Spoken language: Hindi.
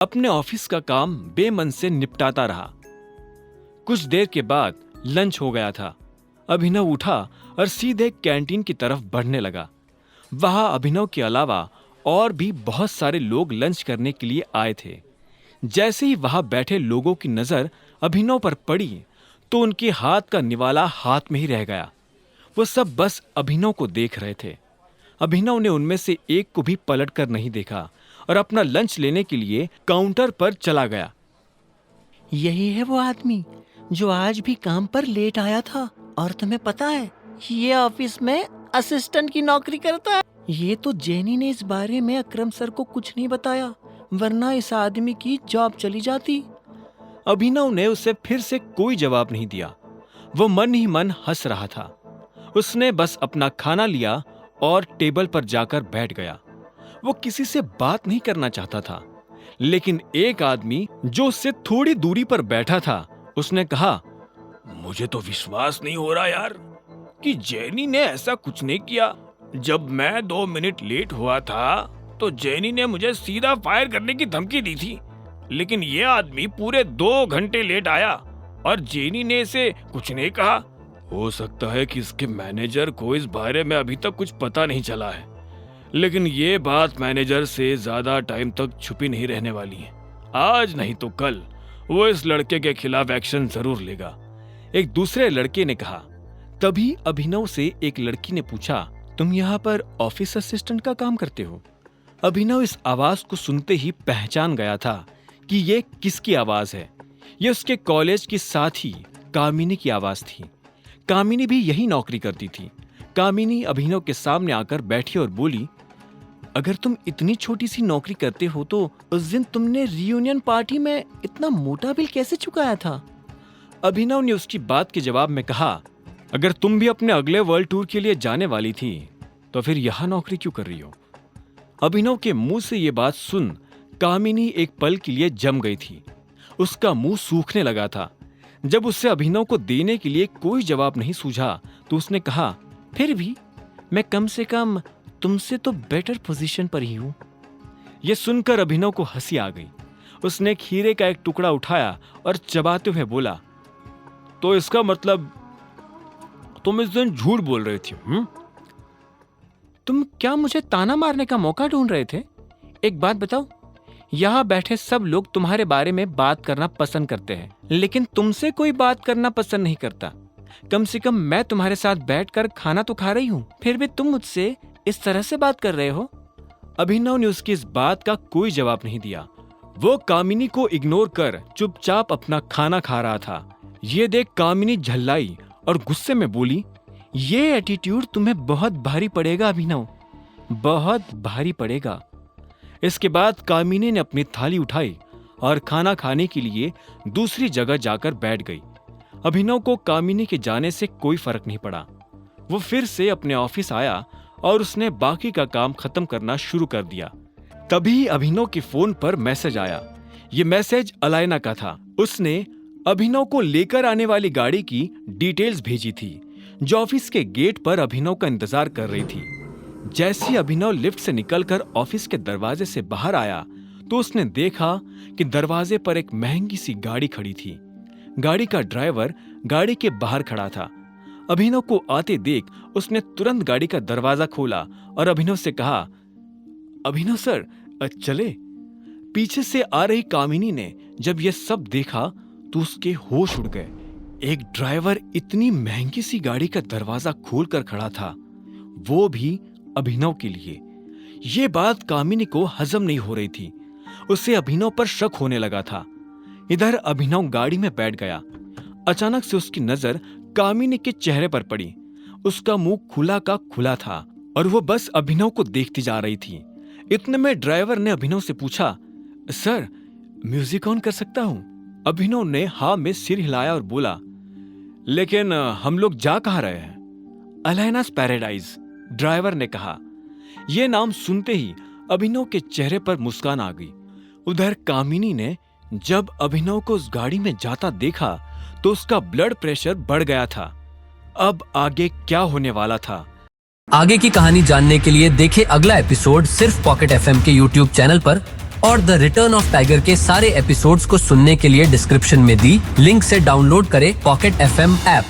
अपने ऑफिस का काम बेमन से निपटाता रहा। कुछ देर के बाद लंच हो गया था। अभिनव उठा और सीधे कैंटीन की तरफ बढ़ने लगा। वहां अभिनव के अलावा और भी बहुत सारे लोग लंच करने के लिए आए थे। जैसे ही वहां बैठे लोगों की नजर अभिनव पर पड़ी तो उनके हाथ का निवाला हाथ में ही रह गया। वो सब बस अभिनव को देख रहे थे। अभिनव ने उनमें से एक को भी पलट कर नहीं देखा और अपना लंच लेने के लिए काउंटर पर चला गया। यही है वो आदमी जो आज भी काम पर लेट आया था। और तुम्हें पता है, ये ऑफिस में असिस्टेंट की नौकरी करता है। ये तो जेनी ने इस बारे में अकरम सर को कुछ नहीं बताया, वरना इस आदमी की जॉब चली जाती। अभिनव ने उसे फिर से कोई जवाब नहीं दिया। वो मन ही मन हंस रहा था। उसने बस अपना खाना लिया और टेबल पर जाकर बैठ गया। वो किसी से बात नहीं करना चाहता था, लेकिन एक आदमी जो उससे थोड़ी दूरी पर बैठा था, उसने कहा, मुझे तो विश्वास नहीं हो रहा यार कि जेनी ने ऐसा कुछ नहीं किया। जब मैं 2 मिनट लेट हुआ था तो जेनी ने मुझे सीधा फायर करने की धमकी दी थी, लेकिन ये आदमी पूरे 2 घंटे लेट आया और जेनी ने इसे कुछ नहीं कहा। हो सकता है कि इसके मैनेजर को इस बारे में अभी तक कुछ पता नहीं चला है, लेकिन ये बात मैनेजर से ज्यादा टाइम तक छुपी नहीं रहने वाली है। आज नहीं तो कल वो इस लड़के के खिलाफ एक्शन जरूर लेगा, एक दूसरे लड़के ने कहा। तभी अभिनव से एक लड़की ने पूछा, तुम यहाँ पर ऑफिस असिस्टेंट का काम करते हो? अभिनव इस आवाज को सुनते ही पहचान गया था कि ये किसकी आवाज है। ये उसके कॉलेज की साथी कामिनी की आवाज थी। कामिनी भी यही नौकरी करती थी। कामिनी अभिनव के सामने आकर बैठी और बोली, अगर तुम इतनी छोटी सी नौकरी करते हो तो उस दिन तुमने रियूनियन पार्टी में इतना मोटा बिल कैसे चुकाया था? अभिनव ने उसकी बात के जवाब में कहा, अगर तुम भी अपने अगले वर्ल्ड टूर के लिए जाने वाली थी तो फिर यहां नौकरी क्यों कर रही हो? अभिनव के मुंह से ये बात सुन कामिनी एक पल के लिए जम गई थी। उसका मुंह सूखने लगा था। जब उससे अभिनव को देने के लिए कोई जवाब नहीं सूझा तो उसने कहा, फिर भी मैं कम से कम तुमसे तो बेटर पोजीशन पर ही हूं। यह सुनकर अभिनव को हंसी आ गई। उसने खीरे का एक टुकड़ा उठाया और चबाते हुए बोला, तो इसका मतलब तुम इस दिन झूठ बोल रही थी? तुम क्या मुझे ताना मारने का मौका ढूंढ रहे थे? एक बात बताओ, यहाँ बैठे सब लोग तुम्हारे बारे में बात करना पसंद करते हैं, लेकिन तुमसे कोई बात करना पसंद नहीं करता। कम से कम मैं तुम्हारे साथ बैठकर खाना तो खा रही हूँ, फिर भी तुम मुझसे इस तरह से बात कर रहे हो। अभिनव ने उसकी इस बात का कोई जवाब नहीं दिया। वो कामिनी को इग्नोर कर चुपचाप अपना खाना खा रहा था। ये देख कामिनी झल्लाई और गुस्से में बोली, ये एटीट्यूड तुम्हें बहुत भारी पड़ेगा अभिनव, बहुत भारी पड़ेगा। इसके बाद कामिनी ने अपनी थाली उठाई और खाना खाने के लिए दूसरी जगह जाकर बैठ गई। अभिनव को कामिनी के जाने से कोई फर्क नहीं पड़ा। वो फिर से अपने ऑफिस आया और उसने बाकी का काम खत्म करना शुरू कर दिया। तभी अभिनव के फोन पर मैसेज आया। ये मैसेज अलायना का था। उसने अभिनव को लेकर आने वाली गाड़ी की डिटेल्स भेजी थी, जो ऑफिस के गेट पर अभिनव का इंतजार कर रही थी। जैसे ही अभिनव लिफ्ट से निकलकर ऑफिस के दरवाजे से बाहर आया तो उसने देखा कि दरवाजे पर एक महंगी सी गाड़ी खड़ी थी। गाड़ी का ड्राइवर गाड़ी के बाहर खड़ा था। अभिनव को आते देख उसने तुरंत गाड़ी का दरवाजा खोला और अभिनव से कहा, अभिनव सर चले। पीछे से आ रही कामिनी ने जब यह सब देखा तो उसके होश उड़ गए। एक ड्राइवर इतनी महंगी सी गाड़ी का दरवाजा खोलकर खड़ा था, वो भी अभिनव के लिए। ये बात कामिनी को हजम नहीं हो रही थी। उसे अभिनव पर शक होने लगा था। इधर अभिनव गाड़ी में बैठ गया। अचानक से उसकी नजर कामिनी के चेहरे पर पड़ी। उसका मुंह खुला का खुला था और वो बस अभिनव को देखती जा रही थी। इतने में ड्राइवर ने अभिनव से पूछा, सर म्यूजिक ऑन कर सकता हूं? अभिनव ने हाँ में सिर हिलाया और बोला, लेकिन हम लोग जा कहाँ रहे हैं? अलायनास पैराडाइज, ड्राइवर ने कहा। यह नाम सुनते ही अभिनव के चेहरे पर मुस्कान आ गई। उधर कामिनी ने जब अभिनव को उस गाड़ी में जाता देखा तो उसका ब्लड प्रेशर बढ़ गया था। अब आगे क्या होने वाला था? आगे की कहानी जानने के लिए देखें अगला एपिसोड सिर्फ पॉकेट एफएम के यूट्यूब चैनल पर। और द रिटर्न ऑफ टाइगर के सारे एपिसोड्स को सुनने के लिए डिस्क्रिप्शन में दी लिंक से डाउनलोड करें पॉकेट FM ऐप।